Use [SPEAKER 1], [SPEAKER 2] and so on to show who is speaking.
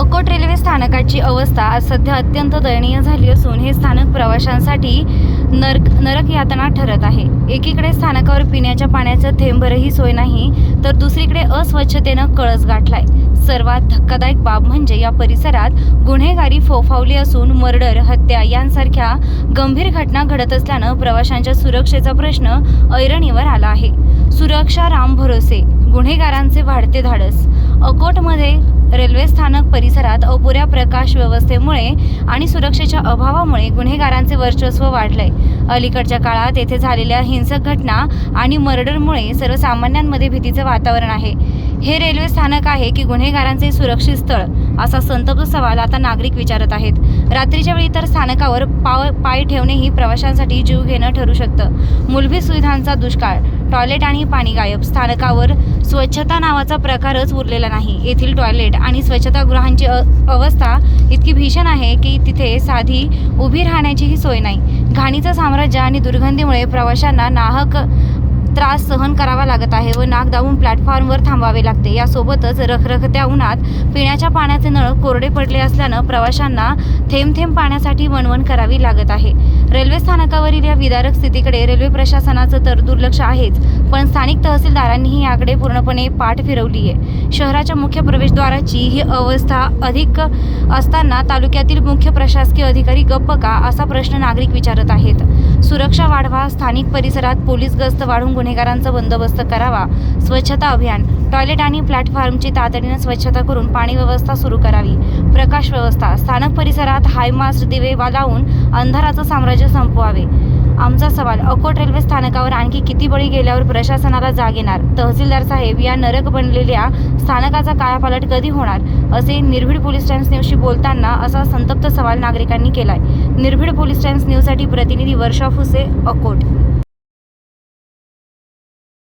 [SPEAKER 1] Akot railway स्थानकाची अवस्था आज सध्या अत्यंत दयनीय झाली असून हे स्थानक प्रवाशांसाठी नरक यातना ठरत आहे। एकीकडे स्थानकावर पिण्याच्या पाण्याचं थेंबभरही सोय नाही, तर दुसरीकडे अस्वच्छतेनं कळस गाठलाय। सर्वात धक्कादायक बाब म्हणजे या परिसरात गुन्हेगारी फोफावली असून मर्डर, हत्या यांसारख्या गंभीर घटना घडत असल्यानं प्रवाशांच्या सुरक्षेचा प्रश्न ऐरणीवर आला आहे। सुरक्षा राम भरोसे, गुन्हेगारांचे वाढते धाडस। अकोटमध्ये रेल्वे स्थानक परिसरात अपुऱ्या प्रकाश व्यवस्थेमुळे आणि सुरक्षेच्या अभावामुळे गुन्हेगारांचे वर्चस्व वाढलंय। अलीकडच्या काळात येथे झालेल्या हिंसक घटना आणि मर्डरमुळे सर्वसामान्यांमध्ये भीतीचं वातावरण आहे। हे रेल्वे स्थानक आहे की गुन्हेगारांचे सुरक्षित स्थळ, असा संतप्त सवाल आता नागरिक विचारत आहेत। रात्रीच्या वेळी तर स्थानकावर पाय ठेवणेही प्रवाशांसाठी जीव घेणं ठरू शकतं। मूलभूत सुविधांचा दुष्काळ, टॉयलेट आणि पाणी गायब, स्थानकावर स्वच्छता नावाचा प्रकारच उरलेला नाही। येथील टॉयलेट आणि स्वच्छतागृहांची अवस्था इतकी भीषण आहे की तिथे साधी उभी राहण्याचीही सोय नाही। घाणीचं साम्राज्य आणि दुर्गंधीमुळे प्रवाशांना नाहक त्रास सहन करावा लागत आहे व नाक दाबून प्लॅटफॉर्मवर थांबावे लागते। यासोबतच रखरखत्या उन्हात पिण्याच्या पाण्याचे नळ कोरडे पडले असल्यानं प्रवाशांना थेंब थेंब पाण्यासाठी वणवण करावी लागत आहे। रेल्वे स्थानकावरील या विदारक स्थितीकडे रेल्वे प्रशासनाचं तर दुर्लक्ष आहेच, पण स्थानिक तहसीलदारांनीही याकडे पूर्णपणे पाठ फिरवली आहे। शहराच्या मुख्य प्रवेशद्वाराची ही अवस्था अधिक असताना तालुक्यातील मुख्य प्रशासकीय अधिकारी गप्प का, असा प्रश्न नागरिक विचारत आहेत। सुरक्षा वाढवा, स्थानिक परिसरात पोलीस गस्त वाढवून गुन्हेगारांचा बंदोबस्त करावा, स्वच्छता अभियान, टॉयलेट आणि प्लॅटफॉर्मची तातडीने स्वच्छता करून पाणी व्यवस्था सुरू करावी, प्रकाश व्यवस्था, स्थानक परिसरात हायमास्ट दिवे लावून अंधाराचं साम्राज्य संपवावे। आमचा सवाल, अकोट रेल्वे स्थानकावर आणखी किती बळी गेल्यावर प्रशासनाला जाग येणार? तहसीलदार साहेब, या नरक बनलेल्या स्थानकाचा कायापालट कधी होणार? असे निर्भीड पोलीस टाइम्स न्यूजशी बोलताना असा संतप्त सवाल नागरिकांनी केलाय। निर्भीड पोलीस टाइम्स न्यूजसाठी प्रतिनिधी वर्षा फुसे, अकोट।